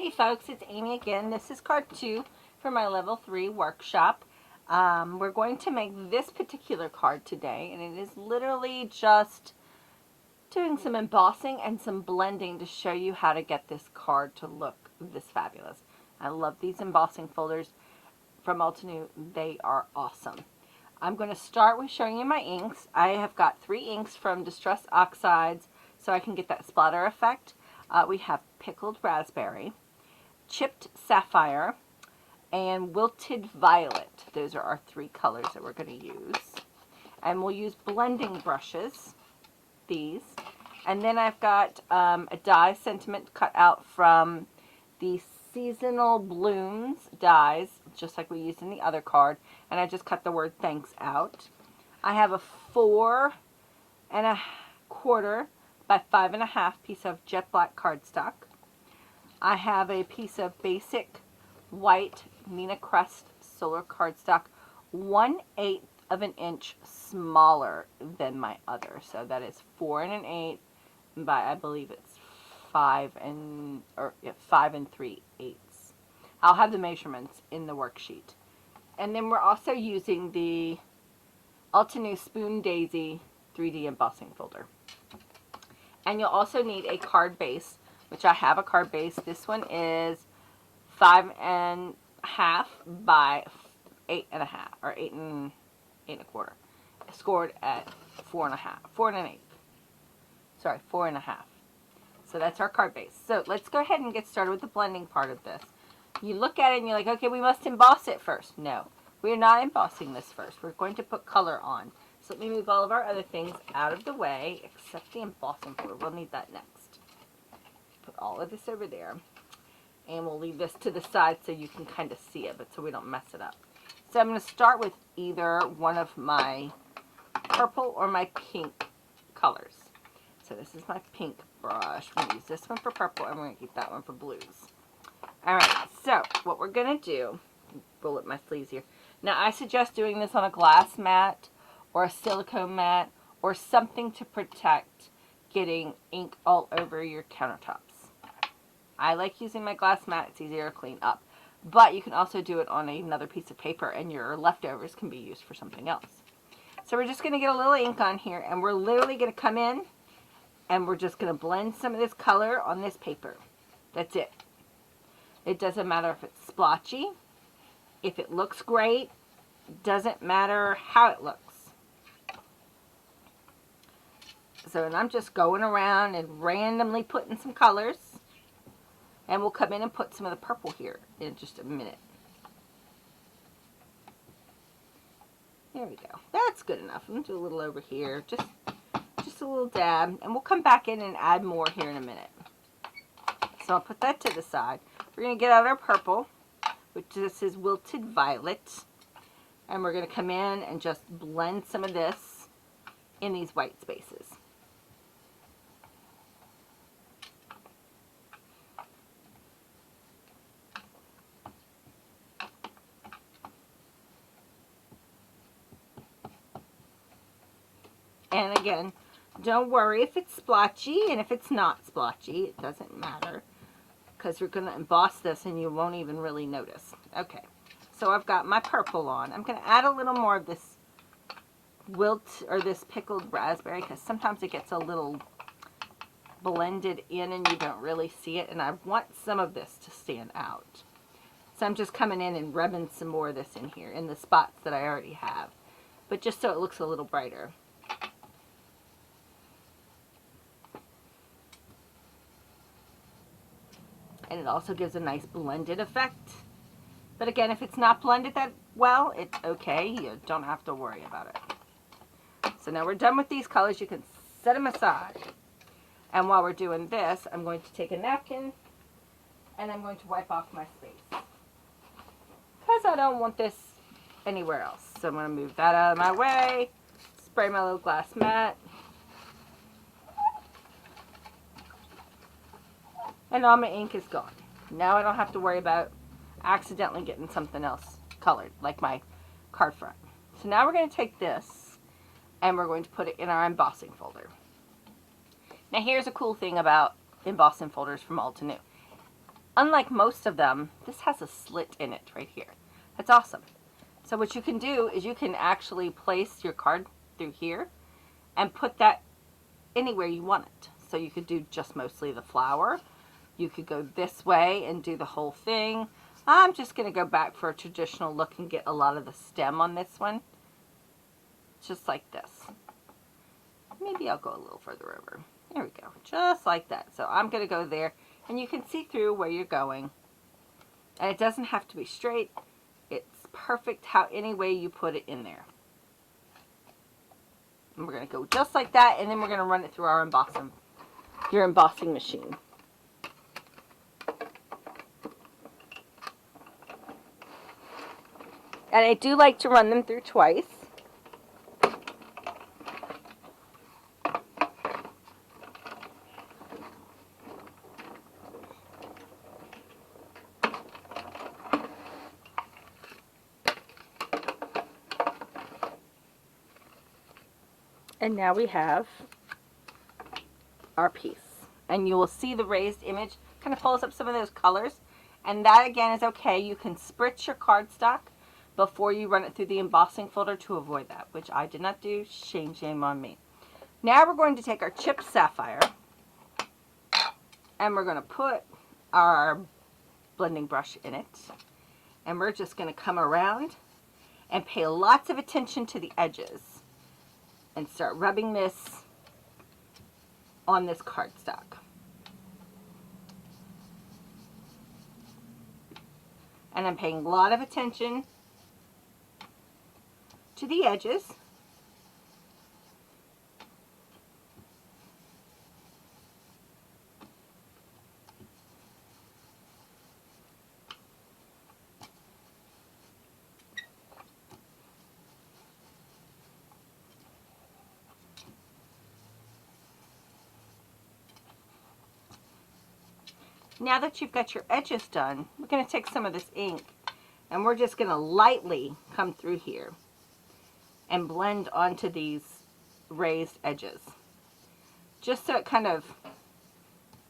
Hey folks, it's Amy again. This is card 2 for my level 3 workshop. We're going to make this particular card today, and it is literally just doing some embossing and some blending to show you how to get this card to look this fabulous. I love these embossing folders from Altenew. They are awesome. I'm going to start with showing you my inks. I have got 3 inks from Distress Oxides so I can get that splatter effect. We have Pickled Raspberry, Chipped Sapphire, and Wilted Violet. Those are our 3 colors that we're going to use. And we'll use blending brushes, these. And then I've got a die sentiment cut out from the Seasonal Blooms dies, just like we used in the other card. And I just cut the word thanks out. I have a 4 1/4 by 5 1/2 piece of jet black cardstock. I have a piece of basic white Nina Crest solar cardstock, 1/8 of an inch smaller than my other. So that is 4 1/8 by, I believe it's 5 3/8. I'll have the measurements in the worksheet. And then we're also using the Altenew Spoon Daisy 3D embossing folder. And you'll also need a card base, which I have a card base. This one is 5 1/2 by 8 1/2, or 8 1/4. Scored at 4 1/2, 4 1/8. Sorry, 4 1/2. So that's our card base. So let's go ahead and get started with the blending part of this. You look at it and you're like, okay, we must emboss it first. No, we are not embossing this first. We're going to put color on. So let me move all of our other things out of the way, except the embossing folder. We'll need that next. Put all of this over there. And we'll leave this to the side so you can kind of see it, but so we don't mess it up. So I'm going to start with either one of my purple or my pink colors. So this is my pink brush. We're going to use this one for purple, and we're going to keep that one for blues. Alright, so what we're going to do, roll up my sleeves here. Now I suggest doing this on a glass mat or a silicone mat or something to protect getting ink all over your countertops. I like using my glass mat. It's easier to clean up. But you can also do it on another piece of paper, and your leftovers can be used for something else. So we're just going to get a little ink on here, and we're literally going to come in and we're just going to blend some of this color on this paper. That's it. It doesn't matter if it's splotchy, if it looks great. It doesn't matter how it looks. So, and I'm just going around and randomly putting some colors. And we'll come in and put some of the purple here in just a minute. There we go. That's good enough. I'm going to do a little over here. Just a little dab. And we'll come back in and add more here in a minute. So I'll put that to the side. We're going to get out our purple, which this is Wilted Violet. And we're going to come in and just blend some of this in these white spaces. And again, don't worry if it's splotchy, and if it's not splotchy, it doesn't matter, because we're going to emboss this and you won't even really notice. Okay, so I've got my purple on. I'm going to add a little more of this this pickled raspberry, because sometimes it gets a little blended in and you don't really see it, and I want some of this to stand out. So I'm just coming in and rubbing some more of this in here in the spots that I already have, but just so it looks a little brighter. And it also gives a nice blended effect. But again, if it's not blended that well, it's okay. You don't have to worry about it. So now we're done with these colors. You can set them aside. And while we're doing this, I'm going to take a napkin and I'm going to wipe off my space, because I don't want this anywhere else. So I'm going to move that out of my way, spray my little glass mat. And all my ink is gone. Now I don't have to worry about accidentally getting something else colored, like my card front. So now we're going to take this and we're going to put it in our embossing folder. Now here's a cool thing about embossing folders from Altenew. unlike most of them, this has a slit in it right here. That's awesome. So what you can do is you can actually place your card through here and put that anywhere you want it. So you could do just mostly the flower. You could go this way and do the whole thing. I'm just going to go back for a traditional look and get a lot of the stem on this one. Just like this. Maybe I'll go a little further over. There we go. Just like that. So I'm going to go there, and you can see through where you're going. And it doesn't have to be straight. It's perfect how any way you put it in there. And we're going to go just like that, and then we're going to run it through our embossing machine. And I do like to run them through twice. And now we have our piece. And you will see the raised image kind of pulls up some of those colors. And that again is okay. You can spritz your cardstock before you run it through the embossing folder to avoid that, which I did not do. Shame on me. Now we're going to take our chipped sapphire and we're going to put our blending brush in it. And we're just going to come around and pay lots of attention to the edges and start rubbing this on this cardstock. And I'm paying a lot of attention to the edges. Now that you've got your edges done, we're going to take some of this ink and we're just going to lightly come through here and blend onto these raised edges. Just so it kind of,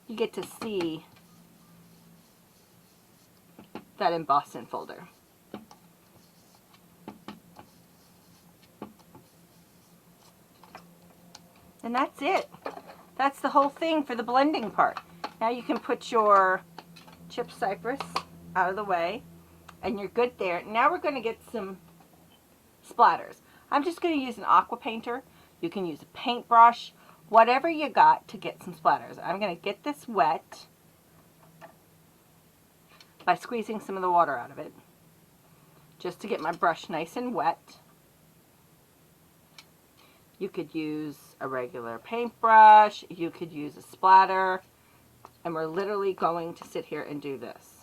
you get to see that embossing folder. And that's it. That's the whole thing for the blending part. Now you can put your chipped cypress out of the way and you're good there. Now we're going to get some splatters. I'm just going to use an aqua painter. You can use a paintbrush, whatever you got to get some splatters. I'm going to get this wet by squeezing some of the water out of it, just to get my brush nice and wet. You could use a regular paintbrush, you could use a splatter, and we're literally going to sit here and do this.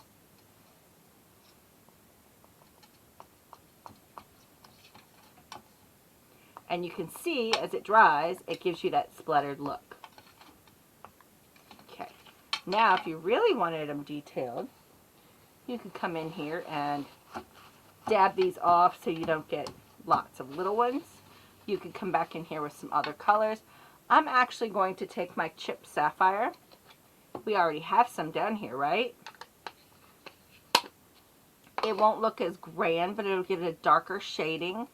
And you can see as it dries, it gives you that splattered look. Okay, now if you really wanted them detailed, you could come in here and dab these off so you don't get lots of little ones. You could come back in here with some other colors. I'm actually going to take my chipped sapphire. We already have some down here, right? It won't look as grand, but it'll give it a darker shading.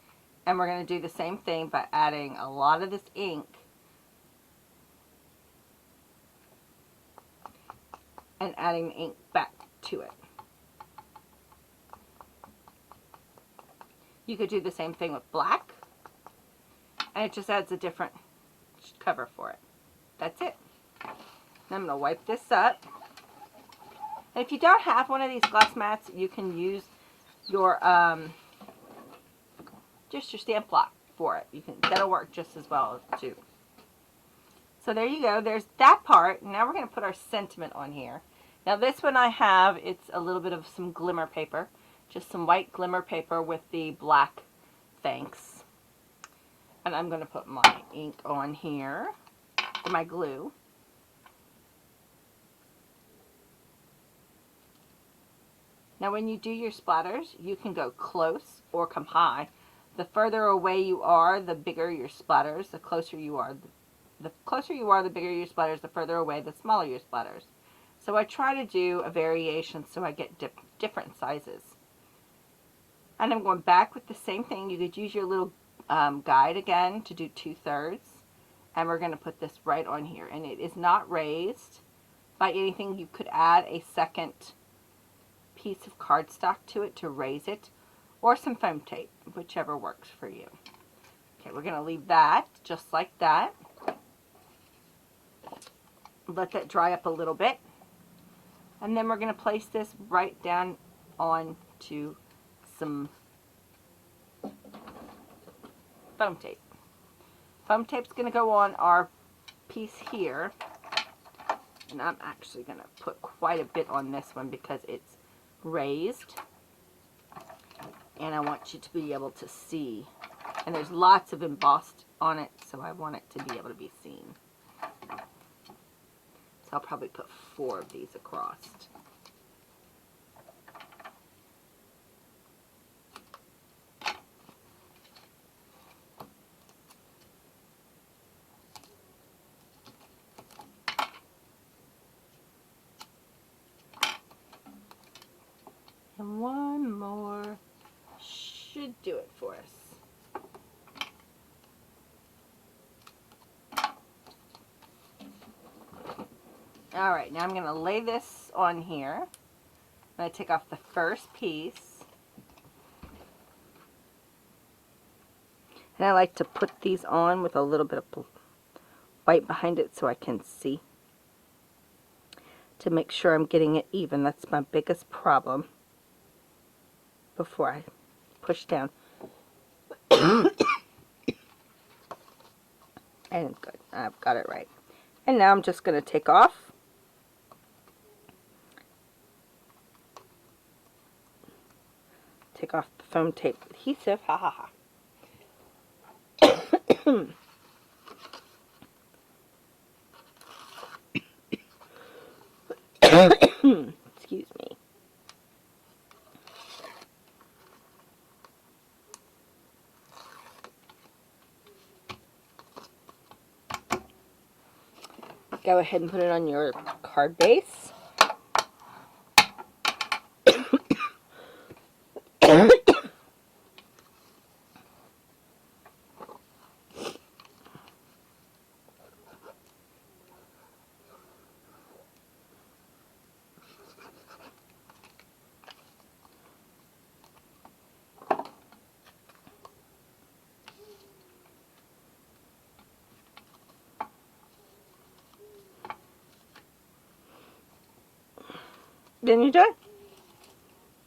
And we're going to do the same thing by adding a lot of this ink and adding the ink back to it. You could do the same thing with black, and it just adds a different cover for it. That's it. Now I'm going to wipe this up. And if you don't have one of these glass mats, you can use your just your stamp block for it. That'll work just as well too. So there you go. There's that part. Now we're going to put our sentiment on here. Now this one I have, it's a little bit of some glimmer paper. Just some white glimmer paper with the black thanks. And I'm going to put my ink on here, or my glue. Now when you do your splatters, you can go close or come high. The further away you are, the bigger your splatters. The closer you are, the bigger your splatters. The further away, the smaller your splatters. So I try to do a variation so I get different sizes. And I'm going back with the same thing. You could use your little guide again to do 2/3. And we're going to put this right on here. And it is not raised by anything. You could add a second piece of cardstock to it to raise it, or some foam tape, whichever works for you. Okay, we're going to leave that just like that. Let that dry up a little bit. And then we're going to place this right down onto some foam tape. Foam tape's going to go on our piece here. And I'm actually going to put quite a bit on this one because it's raised. And I want you to be able to see. And there's lots of embossed on it, so I want it to be able to be seen. So I'll probably put 4 of these across. And one more should do it for us. Alright, now I'm going to lay this on here. I'm going to take off the first piece. And I like to put these on with a little bit of white behind it so I can see. To make sure I'm getting it even. That's my biggest problem before I push down. And good, I've got it right. And now I'm just going to take off. Take off the foam tape adhesive. Ha ha ha. Excuse me. Go ahead and put it on your card base. Then you're done.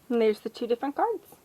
And there's the 2 different cards.